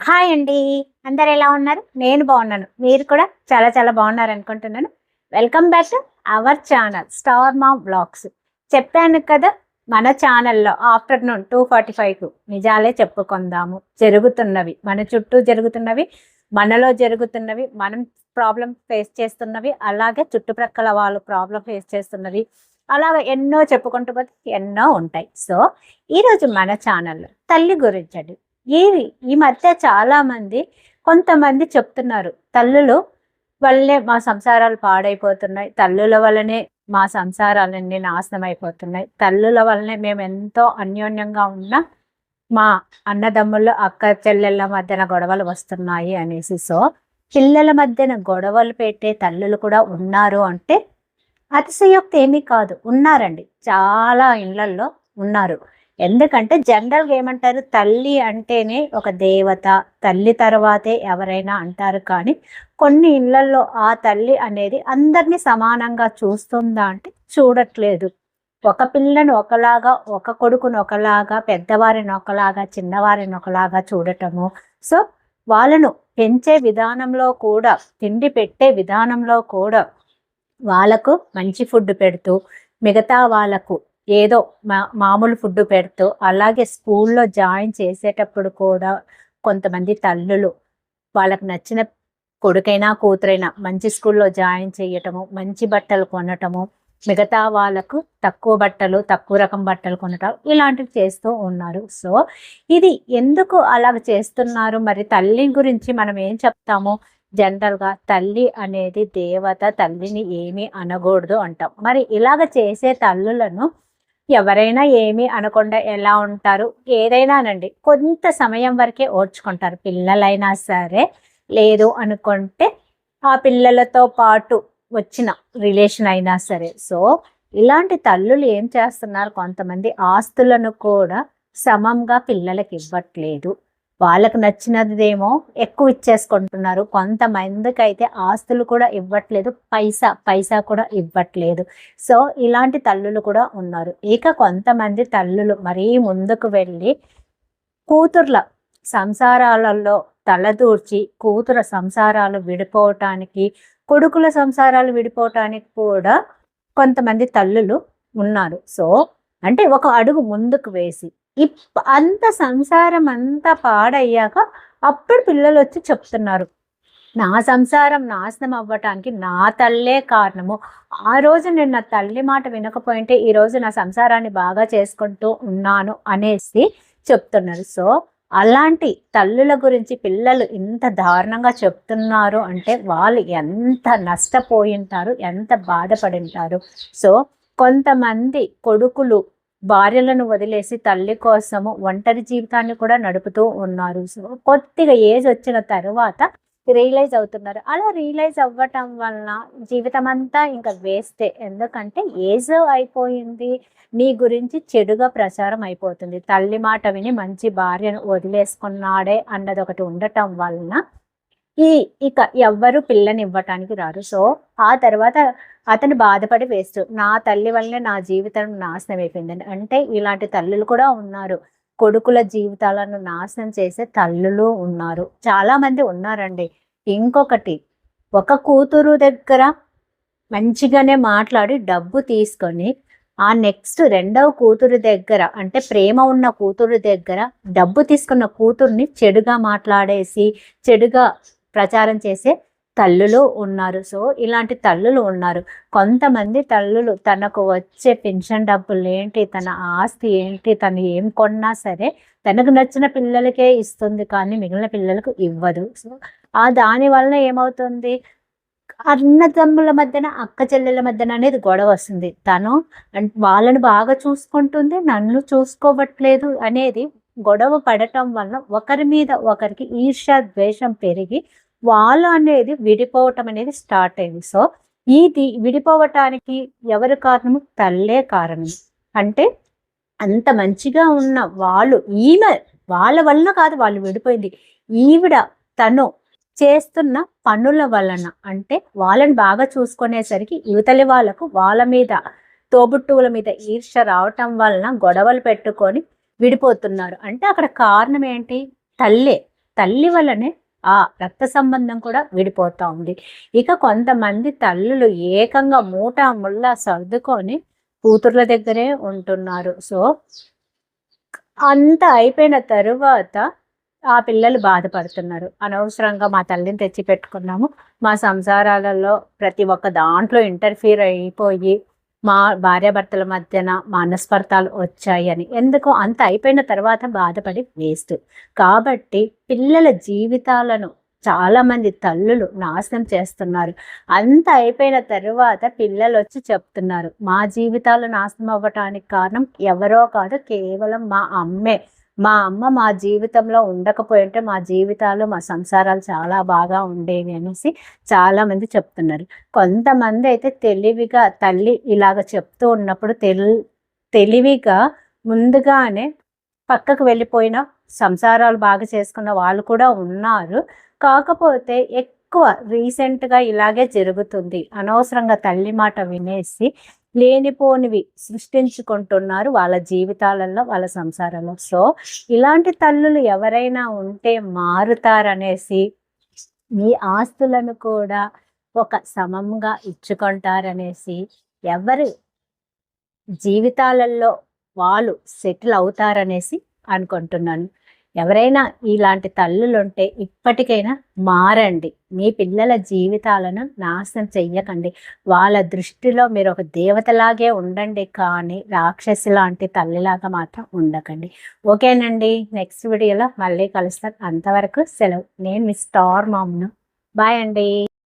Hi అండి. అందరు ఎలా ఉన్నారు? నేను బాగున్నాను. మీరు కూడా చాలా చాలా బాగున్నారు అనుకుంటున్నాను. Welcome back to our channel star ma'am vlogs. చెప్పాను కదా, మన ఛానల్‌లో ఆఫ్టర్‌నూన్ 2:45కు నిజాలే చెప్పుకుందాము. జరుగుతున్నవి, మన చుట్టూ జరుగుతున్నవి, మనలో జరుగుతున్నవి, మనం ప్రాబ్లమ్ ఫేస్ చేస్తున్నవి, అలాగే చుట్టుప్రక్కల వాళ్ళు ప్రాబ్లమ్ ఫేస్ చేస్తున్నవి, అలాగ ఎన్నో చెప్పుకుంటూ పోతే ఎన్నో ఉంటాయి. సో, ఈరోజు మన ఛానల్‌లో తల్లి గురించండి. ఈ ఈ మధ్య చాలామంది కొంతమంది చెప్తున్నారు, తల్లులు వల్లే మా సంసారాలు పాడైపోతున్నాయి, తల్లుల వల్లనే మా సంసారాలన్నీ నాశనం అయిపోతున్నాయి, తల్లుల వల్లనే మేము ఎంతో అన్యోన్యంగా ఉన్న మా అన్నదమ్ముళ్ళు అక్క చెల్లెళ్ళ మధ్యన గొడవలు వస్తున్నాయి అనేసి. సో పిల్లల మధ్యన గొడవలు పెట్టే తల్లులు కూడా ఉన్నారు అంటే అతిశయోక్తి ఏమీ కాదు. ఉన్నారండి, చాలా ఇళ్లల్లో ఉన్నారు. ఎందుకంటే జనరల్‌గా ఏమంటారు, తల్లి అంటేనే ఒక దేవత, తల్లి తర్వాతే ఎవరైనా అంటారు. కానీ కొన్ని ఇళ్లల్లో ఆ తల్లి అనేది అందరినీ సమానంగా చూస్తుందా అంటే చూడట్లేదు. ఒక పిల్లను ఒకలాగా, ఒక కొడుకుని ఒకలాగా, పెద్దవారిని ఒకలాగా, చిన్నవారిని ఒకలాగా చూడటము. సో వాళ్ళను పెంచే విధానంలో కూడా, తిండి పెట్టే విధానంలో కూడా వాళ్ళకు మంచి ఫుడ్ పెడుతూ, మిగతా వాళ్ళకు ఏదో మామూలు ఫుడ్ పెడుతూ, అలాగే స్కూల్లో జాయిన్ చేసేటప్పుడు కూడా కొంతమంది తల్లులు వాళ్ళకు నచ్చిన కొడుకైనా కూతురైనా మంచి స్కూల్లో జాయిన్ చేయటము, మంచి బట్టలు కొనటము, మిగతా వాళ్ళకు తక్కువ బట్టలు, తక్కువ రకం బట్టలు కొనటం, ఇలాంటివి చేస్తూ ఉన్నారు. సో ఇది ఎందుకు అలాగ చేస్తున్నారు? మరి తల్లి గురించి మనం ఏం చెప్తాము? జనరల్‌గా తల్లి అనేది దేవత, తల్లిని ఏమీ అనకూడదు అంటాం. మరి ఇలాగ చేసే తల్లులను ఎవరైనా ఏమీ అనకుండా ఎలా ఉంటారు? ఏదైనానండి కొంత సమయం వరకే ఓర్చుకుంటారు. పిల్లలైనా సరే, లేదు అనుకుంటే ఆ పిల్లలతో పాటు వచ్చిన రిలేషన్ అయినా సరే. సో ఇలాంటి తల్లులు ఏం చేస్తున్నారు, కొంతమంది ఆస్తులను కూడా సమంగా పిల్లలకి ఇవ్వట్లేదు. వాళ్ళకు నచ్చినదేమో ఎక్కువ ఇచ్చేసుకుంటున్నారు. కొంతమందికైతే ఆస్తులు కూడా ఇవ్వట్లేదు, పైసా కూడా ఇవ్వట్లేదు. సో ఇలాంటి తల్లులు కూడా ఉన్నారు. ఇక కొంతమంది తల్లులు మరీ ముందుకు వెళ్ళి కూతుర్ల సంసారాలలో తలదూర్చి, కూతుర సంసారాలు విడిపోవటానికి, కొడుకుల సంసారాలు విడిపోవటానికి కూడా కొంతమంది తల్లులు ఉన్నారు. సో అంటే ఒక అడుగు ముందుకు వేసి అంత సంసారం అంతా పాడయ్యాక అప్పుడు పిల్లలు వచ్చి చెప్తున్నారు, నా సంసారం నాశనం అవ్వటానికి నా తల్లే కారణము. ఆ రోజు నేను నా తల్లి మాట వినకపోయింటే ఈరోజు నా సంసారాన్ని బాగా చేసుకుంటూ ఉన్నాను అనేసి చెప్తున్నారు. సో అలాంటి తల్లుల గురించి పిల్లలు ఇంత దారుణంగా చెప్తున్నారు అంటే వాళ్ళు ఎంత నష్టపోయింటారు, ఎంత బాధపడింటారు. సో కొంతమంది కొడుకులు భార్యలను వదిలేసి తల్లి కోసము ఒంటరి జీవితాన్ని కూడా నడుపుతూ ఉన్నారు. సో కొద్దిగా ఏజ్ వచ్చిన తర్వాత రియలైజ్ అవుతున్నారు. అలా రియలైజ్ అవ్వటం వలన జీవితం అంతా ఇంకా వేస్టే. ఎందుకంటే ఏజ్ అయిపోయింది, నీ గురించి చెడుగా ప్రచారం అయిపోతుంది. తల్లి మాట విని మంచి భార్యను వదిలేసుకున్నాడే అన్నది ఒకటి ఉండటం వలన ఇక ఎవ్వరు పిల్లని ఇవ్వటానికి రారు. సో ఆ తర్వాత అతను బాధపడి వేస్ట్, నా తల్లి వల్లనే నా జీవితం నాశనం అయిపోయిందని. అంటే ఇలాంటి తల్లులు కూడా ఉన్నారు. కొడుకుల జీవితాలను నాశనం చేసే తల్లులు ఉన్నారు, చాలా మంది ఉన్నారండి. ఇంకొకటి, ఒక కూతురు దగ్గర మంచిగానే మాట్లాడి డబ్బు తీసుకొని ఆ నెక్స్ట్ రెండవ కూతురు దగ్గర, అంటే ప్రేమ ఉన్న కూతురు దగ్గర డబ్బు తీసుకున్న కూతుర్ని చెడుగా మాట్లాడేసి, చెడుగా ప్రచారం చేసే తల్లులు ఉన్నారు. సో ఇలాంటి తల్లులు ఉన్నారు. కొంతమంది తల్లులు తనకు వచ్చే పెన్షన్ డబ్బులు ఏంటి, తన ఆస్తి ఏంటి, తను ఏం కొన్నా సరే తనకు నచ్చిన పిల్లలకే ఇస్తుంది, కానీ మిగిలిన పిల్లలకు ఇవ్వదు. సో దాని వలన ఏమవుతుంది, అన్నదమ్ముల మధ్యన, అక్క చెల్లెల మధ్యన అనేది గొడవ వస్తుంది. తను వాళ్ళని బాగా చూసుకుంటుంది, నన్ను చూసుకోవట్లేదు అనేది గొడవ పడటం వలన ఒకరి మీద ఒకరికి ఈర్ష్య ద్వేషం పెరిగి వాళ్ళు అనేది విడిపోవటం అనేది స్టార్ట్ అయింది. సో ఇది విడిపోవటానికి ఎవరు కారణము? తల్లే కారణం. అంటే అంత మంచిగా ఉన్న వాళ్ళు, ఈమె వాళ్ళ వలన కాదు వాళ్ళు విడిపోయింది, ఈవిడ తను చేస్తున్న పనుల వలన. అంటే వాళ్ళని బాగా చూసుకునేసరికి యువతలి వాళ్ళకు వాళ్ళ మీద, తోబుట్టువుల మీద ఈర్ష్య రావటం వలన గొడవలు పెట్టుకొని విడిపోతున్నారు. అంటే అక్కడ కారణం ఏంటి? తల్లే. తల్లి వల్లనే ఆ రక్త సంబంధం కూడా విడిపోతా ఉంది. ఇక కొంతమంది తల్లులు ఏకంగా మూట ముళ్ళ సర్దుకొని కూతుర్ల దగ్గరే ఉంటున్నారు. సో అంత అయిపోయిన తరువాత ఆ పిల్లలు బాధపడుతున్నారు. అనవసరంగా మా తల్లిని తెచ్చి పెట్టుకున్నాము. మా సంసారాలలో ప్రతి ఒక్క దాంట్లో ఇంటర్ఫియర్ అయిపోయి మా భార్యాభర్తల మధ్యన మనస్పర్ధాలు వచ్చాయని. ఎందుకు అంత అయిపోయిన తర్వాత బాధపడి వేస్ట్. కాబట్టి పిల్లల జీవితాలను చాలామంది తల్లులు నాశనం చేస్తున్నారు. అంత అయిపోయిన తరువాత పిల్లలు వచ్చి చెప్తున్నారు, మా జీవితాలు నాశనం అవ్వటానికి కారణం ఎవరో కాదు, కేవలం మా అమ్మే. మా అమ్మ మా జీవితంలో ఉండకపోయింటే మా జీవితాలు మా సంసారాలు చాలా బాగా ఉండేవి అనేసి చాలామంది చెప్తున్నారు. కొంతమంది అయితే తెలివిగా తల్లి ఇలాగ చెప్తూ ఉన్నప్పుడు తెలివిగా ముందుగానే పక్కకు వెళ్ళిపోయిన సంసారాలు బాగా చేసుకున్న వాళ్ళు కూడా ఉన్నారు. కాకపోతే ఎక్కువ రీసెంట్గా ఇలాగే జరుగుతుంది. అనవసరంగా తల్లి మాట వినేసి లేనిపోనివి సృష్టించుకుంటున్నారు వాళ్ళ జీవితాలలో, వాళ్ళ సంసారంలో. సో ఇలాంటి తల్లులు ఎవరైనా ఉంటే మారుతారనేసి, మీ ఆస్తులను కూడా ఒక సమంగా ఇచ్చుకుంటారనేసి, ఎవరి జీవితాలలో వాళ్ళు సెటిల్ అవుతారనేసి అనుకుంటున్నాను. ఎవరైనా ఇలాంటి తల్లులుంటే ఇప్పటికైనా మారండి. మీ పిల్లల జీవితాలను నాశనం చెయ్యకండి. వాళ్ళ దృష్టిలో మీరు ఒక దేవతలాగే ఉండండి, కానీ రాక్షసి లాంటి తల్లిలాగా మాత్రం ఉండకండి. ఓకేనండి, నెక్స్ట్ వీడియోలో మళ్ళీ కలుస్తాను. అంతవరకు సెలవు. నేను మీ స్టార్ మామ్ను. బాయ్ అండి.